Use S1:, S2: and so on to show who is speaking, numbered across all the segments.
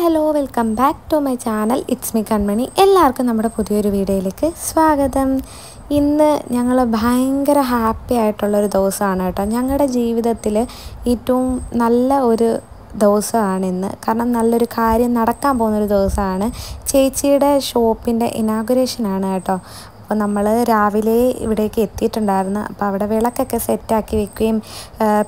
S1: Hello welcome back to my channel it's me Kanmani. എല്ലാവർക്കും നമ്മുടെ പുതിയൊരു വീഡിയോയിലേക്ക് സ്വാഗതം. ഇന്ന് ഞങ്ങൾ ഭയങ്കര ഹാപ്പി ആയിട്ടുള്ളൊരു ദിവസമാണ് കേട്ടോ. ഞങ്ങളുടെ ജീവിതത്തിൽ ഏറ്റവും നല്ല ഒരു ദിവസമാണ് ഇന്ന്. കാരണം നല്ലൊരു കാര്യം നടക്കാൻ പോകുന്നൊരു ദിവസമാണ്. ചേച്ചിയുടെ ഷോപ്പിൻ്റെ ഇനാഗുറേഷനാണ് കേട്ടോ. അപ്പോൾ നമ്മൾ രാവിലെ ഇവിടേക്ക് എത്തിയിട്ടുണ്ടായിരുന്നു. അപ്പോൾ അവിടെ വിളക്കൊക്കെ സെറ്റാക്കി വെക്കുകയും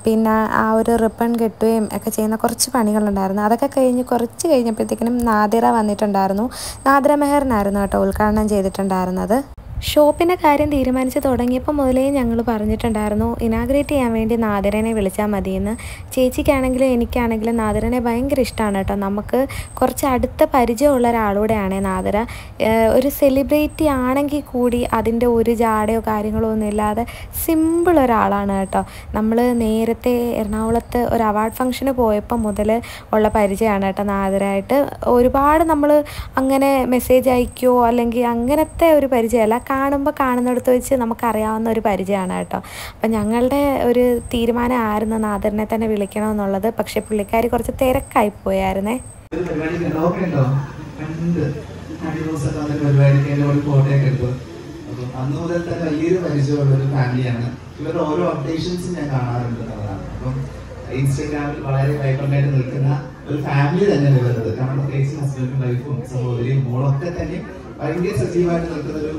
S1: പിന്നെ ആ ഒരു റിബൺ കെട്ടുകയും ഒക്കെ ചെയ്യുന്ന കുറച്ച് പണികളുണ്ടായിരുന്നു. അതൊക്കെ കുറച്ച് കഴിഞ്ഞപ്പോഴത്തേക്കിനും നാദിറ വന്നിട്ടുണ്ടായിരുന്നു. നാദിറ മെഹറിനായിരുന്നു കേട്ടോ ഉദ്ഘാടനം ചെയ്തിട്ടുണ്ടായിരുന്നത്. ഷോപ്പിൻ്റെ കാര്യം തീരുമാനിച്ച് തുടങ്ങിയപ്പോൾ മുതലേ ഞങ്ങൾ പറഞ്ഞിട്ടുണ്ടായിരുന്നു ഇനാഗ്രേറ്റ് ചെയ്യാൻ വേണ്ടി നാദിറനെ വിളിച്ചാൽ മതിയെന്ന്. ചേച്ചിക്കാണെങ്കിലും എനിക്കാണെങ്കിലും നാദിറനെ ഭയങ്കര ഇഷ്ടമാണ് കേട്ടോ. നമുക്ക് കുറച്ച് അടുത്ത പരിചയമുള്ള ഒരാളൂടെയാണ് നാദിറ. ഒരു സെലിബ്രിറ്റി ആണെങ്കിൽ കൂടി അതിൻ്റെ ഒരു ജാടയോ കാര്യങ്ങളോ ഒന്നും ഇല്ലാതെ സിമ്പിൾ ഒരാളാണ് കേട്ടോ. നമ്മൾ നേരത്തെ എറണാകുളത്ത് ഒരു അവാർഡ് ഫംഗ്ഷന് പോയപ്പോൾ മുതൽ ഉള്ള പരിചയമാണ് കേട്ടോ നാദിറയായിട്ട്. ഒരുപാട് നമ്മൾ അങ്ങനെ മെസ്സേജ് അയക്കുകയോ അല്ലെങ്കിൽ അങ്ങനത്തെ ഒരു പരിചയമല്ല, കാണുന്നിടത്ത് വെച്ച് നമുക്കറിയാവുന്ന ഒരു പരിചയമാണ് കേട്ടോ. അപ്പം ഞങ്ങളുടെ ഒരു തീരുമാനമായിരുന്നു നാദിറിനെ തന്നെ വിളിക്കണമെന്നുള്ളത്. പക്ഷെ പുള്ളിക്കാരി കുറച്ച് തിരക്കായി പോയായിരുന്നേ.
S2: അന്ന് മുതൽ തന്നെ വലിയൊരു പരിചയമുള്ള ഒരു ഫാമിലിയാണ്. ഇവരുടെ ഓരോ അപ്ഡേഷൻസും ഞാൻ കാണാറുണ്ട്. അപ്പം ഇൻസ്റ്റാഗ്രാമിൽ വളരെ വൈബ്രന്റായിട്ട് നിൽക്കുന്ന ഒരു ഫാമിലി തന്നെയാണ് ഇവരുള്ളത്. കാരണം പ്രത്യേകിച്ച് ഹസ്ബൻഡും വൈഫും സഹോദരിയും മോളൊക്കെ തന്നെ ഭയങ്കര സജീവമായിട്ട് നിൽക്കുന്ന ഒരു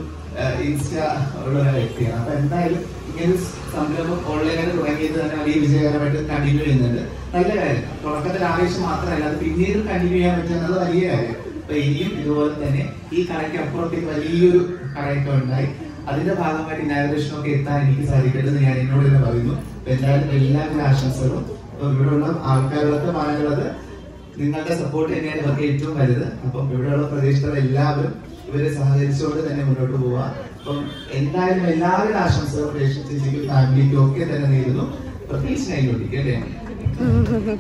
S2: ഇൻസ്റ്റ ഉള്ള ഒരു വ്യക്തിയാണ്. അപ്പൊ എന്തായാലും ഇങ്ങനെ സംരംഭം ഓൺലൈനായിട്ട് തുടങ്ങിയത് തന്നെ വലിയ വിജയകരമായിട്ട് കണ്ടിന്യൂ ചെയ്യുന്നുണ്ട്. നല്ല കാര്യം. തുടക്കത്തിൽ ആവേശം മാത്രമല്ല, അത് പിന്നീട് കണ്ടിന്യൂ ചെയ്യാൻ പറ്റുന്നത് വലിയ കാര്യം. അപ്പൊ ഇനിയും ഇതുപോലെ തന്നെ ഈ കടയ്ക്ക് അപ്പുറത്തേക്ക് വലിയൊരു കടയൊക്കെ ഉണ്ടായി അതിന്റെ ഭാഗമായിട്ട് ഇനാഗുറേഷനൊക്കെ എത്താൻ എനിക്ക് സാധിക്കട്ടെന്ന് ഞാൻ എന്നോട് തന്നെ പറയുന്നു. അപ്പൊ എന്തായാലും എല്ലാവരും ആശംസകളും. അപ്പൊ ഇവിടെയുള്ള ആൾക്കാരുള്ളത് പറയാനുള്ളത് നിങ്ങളുടെ സപ്പോർട്ട് തന്നെയാണ് ഇവർക്ക് ഏറ്റവും വലുത്. അപ്പം ഇവിടെയുള്ള പ്രദേശത്തുള്ള എല്ലാവരും ഇവരെ സഹകരിച്ചുകൊണ്ട് തന്നെ മുന്നോട്ട് പോവാ. അപ്പം എന്തായാലും എല്ലാവരുടെ ആശംസകളും ചേച്ചിക്കും ഫാമിലിക്കും ഒക്കെ തന്നെ നേരുന്നു. പ്രത്യേകിച്ച് നൈലോട്ടിക്ക് അല്ലേ.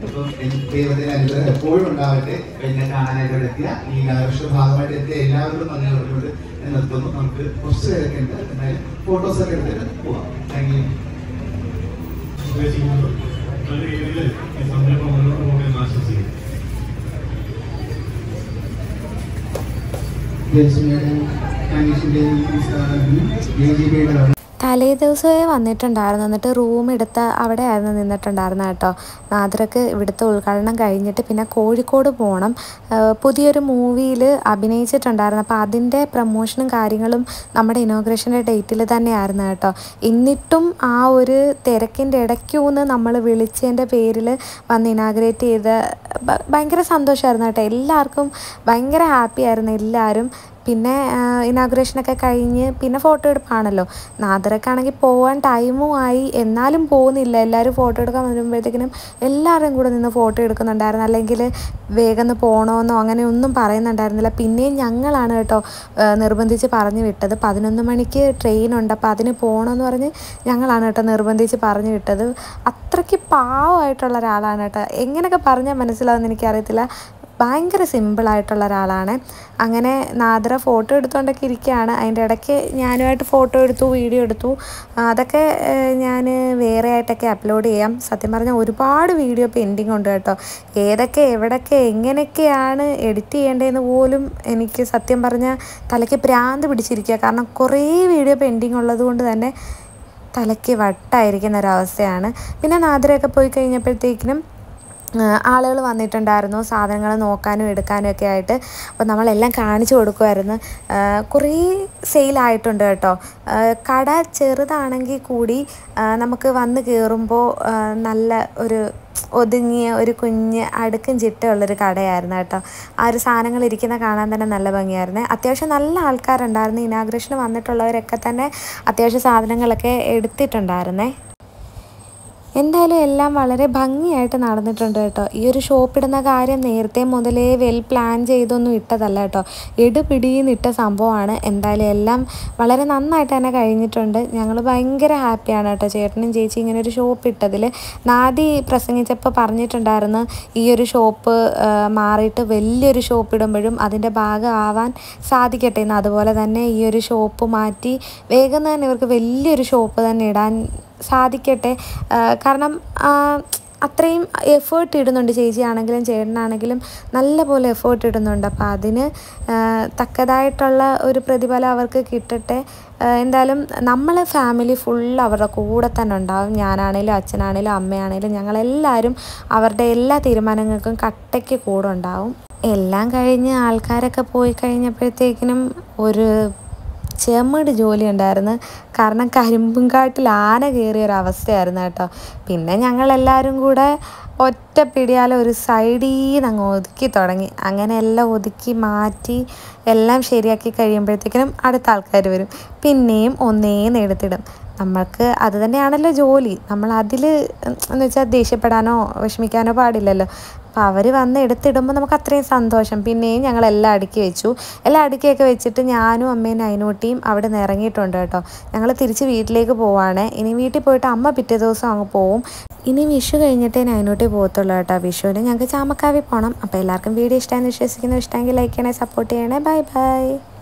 S2: അപ്പം ദൈവത്തിന്റെ അനുഗ്രഹം എപ്പോഴും ഉണ്ടാവട്ടെ. എന്നെ കാണാനായിട്ട് എത്തിയ ഈ ഇനാഗുറേഷൻ ഭാഗമായിട്ട് എത്തിയ എല്ലാവരും നന്ദി പറഞ്ഞുകൊണ്ട് ഞാൻ നിർത്തുന്നു. നമുക്ക് കുറച്ച് പേരൊക്കെ ഉണ്ട്, എന്തായാലും ഫോട്ടോസൊക്കെ എടുത്തിട്ട് പോവാം. Thank you.
S1: തലേ ദിവസമേ വന്നിട്ടുണ്ടായിരുന്നു. എന്നിട്ട് റൂം എടുത്ത് അവിടെ ആയിരുന്നു നിന്നിട്ടുണ്ടായിരുന്നു കേട്ടോ. നാദിറക്ക് ഇവിടുത്തെ ഉദ്ഘാടനം കഴിഞ്ഞിട്ട് പിന്നെ കോഴിക്കോട് പോകണം. പുതിയൊരു മൂവിയിൽ അഭിനയിച്ചിട്ടുണ്ടായിരുന്നു. അപ്പോൾ അതിൻ്റെ പ്രമോഷനും കാര്യങ്ങളും നമ്മുടെ ഇനോഗ്രേഷൻ്റെ ഡേറ്റിൽ തന്നെയായിരുന്നു കേട്ടോ. എന്നിട്ടും ആ ഒരു തിരക്കിൻ്റെ ഇടയ്ക്കൂന്ന് നമ്മൾ വിളിച്ചതിൻ്റെ പേരിൽ വന്ന് ഇനാഗ്രേറ്റ് ചെയ്ത് ഭയങ്കര സന്തോഷമായിരുന്നു കേട്ടോ. എല്ലാവർക്കും ഭയങ്കര ഹാപ്പി ആയിരുന്നു എല്ലാവരും. പിന്നെ ഇനാഗുറേഷനൊക്കെ കഴിഞ്ഞ് പിന്നെ ഫോട്ടോ എടുപ്പാണല്ലോ. നാദിറക്കാണെങ്കിൽ പോകാൻ ടൈമും ആയി, എന്നാലും പോകുന്നില്ല. എല്ലാവരും ഫോട്ടോ എടുക്കാൻ വരുമ്പോഴത്തേക്കിനും എല്ലാവരും കൂടെ നിന്ന് ഫോട്ടോ എടുക്കുന്നുണ്ടായിരുന്നു. അല്ലെങ്കിൽ വേഗം പോകണമെന്നോ അങ്ങനെ ഒന്നും പറയുന്നുണ്ടായിരുന്നില്ല. പിന്നെയും ഞങ്ങളാണ് കേട്ടോ നിർബന്ധിച്ച് പറഞ്ഞു വിട്ടത്. 11 മണിക്ക് ട്രെയിനുണ്ട്, അപ്പോൾ അതിന് പോകണമെന്ന് പറഞ്ഞ് ഞങ്ങളാണ് കേട്ടോ നിർബന്ധിച്ച് പറഞ്ഞു വിട്ടത്. അത്രയ്ക്ക് പാവമായിട്ടുള്ള ഒരാളാണ് കേട്ടോ. എങ്ങനെയൊക്കെ പറഞ്ഞാൽ മനസ്സിലാവുമെന്ന് എനിക്കറിയത്തില്ല. ഭയങ്കര സിമ്പിളായിട്ടുള്ള ഒരാളാണ്. അങ്ങനെ നാദിറ ഫോട്ടോ എടുത്തുകൊണ്ടൊക്കെ ഇരിക്കുകയാണ്. അതിൻ്റെ ഇടയ്ക്ക് ഞാനുമായിട്ട് ഫോട്ടോ എടുത്തു, വീഡിയോ എടുത്തു. അതൊക്കെ ഞാൻ വേറെ ആയിട്ടൊക്കെ അപ്ലോഡ് ചെയ്യാം. സത്യം പറഞ്ഞാൽ ഒരുപാട് വീഡിയോ പെൻഡിങ് ഉണ്ട് കേട്ടോ. ഏതൊക്കെ എവിടെയൊക്കെ എങ്ങനെയൊക്കെയാണ് എഡിറ്റ് ചെയ്യേണ്ടതെന്ന് പോലും എനിക്ക് സത്യം പറഞ്ഞാൽ തലയ്ക്ക് ഭ്രാന്ത് പിടിച്ചിരിക്കുക. കാരണം കുറേ വീഡിയോ പെൻഡിങ് ഉള്ളത് കൊണ്ട് തന്നെ തലയ്ക്ക് വട്ടായിരിക്കുന്ന ഒരവസ്ഥയാണ്. പിന്നെ നാദിറയൊക്കെ പോയി കഴിഞ്ഞപ്പോഴത്തേക്കിനും ആളുകൾ വന്നിട്ടുണ്ടായിരുന്നു സാധനങ്ങൾ നോക്കാനും എടുക്കാനും ഒക്കെ ആയിട്ട്. അപ്പോൾ നമ്മളെല്ലാം കാണിച്ചു കൊടുക്കുമായിരുന്നു. കുറേ സെയിലായിട്ടുണ്ട് കേട്ടോ. കട ചെറുതാണെങ്കിൽ കൂടി നമുക്ക് വന്ന് കയറുമ്പോൾ നല്ല ഒരു ഒതുങ്ങിയ ഒരു കുഞ്ഞ് അടുക്കും ചിട്ടയുള്ളൊരു കടയായിരുന്നു കേട്ടോ. ആ ഒരു സാധനങ്ങൾ ഇരിക്കുന്ന കാണാൻ തന്നെ നല്ല ഭംഗിയായിരുന്നു. അത്യാവശ്യം നല്ല ആൾക്കാരുണ്ടായിരുന്നു. ഇനാഗുറേഷന് വന്നിട്ടുള്ളവരൊക്കെ തന്നെ അത്യാവശ്യം സാധനങ്ങളൊക്കെ എടുത്തിട്ടുണ്ടായിരുന്നേ. എന്തായാലും എല്ലാം വളരെ ഭംഗിയായിട്ട് നടന്നിട്ടുണ്ട് കേട്ടോ. ഈ ഒരു ഷോപ്പിടുന്ന കാര്യം നേരത്തെ മുതലേ വെൽ പ്ലാൻ ചെയ്തൊന്നും ഇട്ടതല്ല കേട്ടോ. എടുപിടിയിന്നിട്ട സംഭവമാണ്. എന്തായാലും എല്ലാം വളരെ നന്നായിട്ട് തന്നെ കഴിഞ്ഞിട്ടുണ്ട്. ഞങ്ങൾ ഭയങ്കര ഹാപ്പിയാണ് കേട്ടോ ചേട്ടനും ചേച്ചി ഇങ്ങനെ ഒരു ഷോപ്പ് ഇട്ടതിൽ. നാദി പ്രസംഗിച്ചപ്പോൾ പറഞ്ഞിട്ടുണ്ടായിരുന്നു ഈ ഒരു ഷോപ്പ് മാറിയിട്ട് വലിയൊരു ഷോപ്പ് ഇടുമ്പോഴും അതിൻ്റെ ഭാഗമാവാൻ സാധിക്കട്ടെ എന്ന്. അതുപോലെ തന്നെ ഈ ഒരു ഷോപ്പ് മാറ്റി വേഗം തന്നെ ഇവർക്ക് വലിയൊരു ഷോപ്പ് തന്നെ ഇടാൻ സാധിക്കട്ടെ. കാരണം അത്രയും എഫേർട്ട് ഇടുന്നുണ്ട്. ചേച്ചിയാണെങ്കിലും ചേട്ടനാണെങ്കിലും നല്ല പോലെ എഫേർട്ട് ഇടുന്നുണ്ട്. അപ്പോൾ അതിന് തക്കതായിട്ടുള്ള ഒരു പ്രതിഫലം അവർക്ക് കിട്ടട്ടെ. എന്തായാലും നമ്മൾ ഫാമിലി ഫുൾ അവരുടെ കൂടെ തന്നെ ഉണ്ടാവും. ഞാനാണേലും അച്ഛനാണേലും അമ്മയാണേലും ഞങ്ങളെല്ലാവരും അവരുടെ എല്ലാ തീരുമാനങ്ങൾക്കും കട്ടയ്ക്ക് കൂടെ ഉണ്ടാവും. എല്ലാം കഴിഞ്ഞ് ആൾക്കാരൊക്കെ പോയി കഴിഞ്ഞപ്പോഴത്തേക്കിനും ഒരു ചെമ്മട് ജോലി ഉണ്ടായിരുന്നു. കാരണം കരിമ്പുംകാട്ടിൽ ആന കയറിയ ഒരവസ്ഥയായിരുന്നു കേട്ടോ. പിന്നെ ഞങ്ങളെല്ലാവരും കൂടെ ഒറ്റ പിടിയാലെ ഒരു സൈഡിൽ നിന്ന് അങ്ങ് ഒതുക്കി തുടങ്ങി. അങ്ങനെ എല്ലാം ഒതുക്കി മാറ്റി എല്ലാം ശരിയാക്കി കഴിയുമ്പോഴത്തേക്കിനും അടുത്ത ആൾക്കാർ വരും. പിന്നെയും ഒന്നേന്ന് എടുത്തിടും. നമ്മൾക്ക് അത് തന്നെയാണല്ലോ ജോലി. നമ്മൾ അതിൽ എന്ന് വെച്ചാൽ ദേഷ്യപ്പെടാനോ വിഷമിക്കാനോ പാടില്ലല്ലോ. അപ്പോൾ അവർ വന്ന് എടുത്തിടുമ്പോൾ നമുക്ക് അത്രയും സന്തോഷം. പിന്നെയും ഞങ്ങളെല്ലാം അടുക്കി വെച്ചു. എല്ലാം അടുക്കിയൊക്കെ വെച്ചിട്ട് ഞാനും അമ്മയും നൈനൂട്ടിയും അവിടെ നിന്ന് ഇറങ്ങിയിട്ടുണ്ട് കേട്ടോ. ഞങ്ങൾ തിരിച്ച് വീട്ടിലേക്ക് പോവാണ്. ഇനി വീട്ടിൽ പോയിട്ട് അമ്മ പിറ്റേ ദിവസം അങ്ങ് പോവും. ഇനി വിഷു കഴിഞ്ഞിട്ടേ നൈനൂട്ടി പോകത്തുള്ളൂ കേട്ടോ. വിഷുവിന് ഞങ്ങൾക്ക് ചാമക്കാവിൽ പോകണം. അപ്പോൾ എല്ലാവർക്കും വീഡിയോ ഇഷ്ടമായെന്ന് വിശ്വസിക്കുന്നു. ഇഷ്ടമെങ്കിൽ ലൈക്ക് ചെയ്യണേ, സപ്പോർട്ട് ചെയ്യണേ. Bye bye.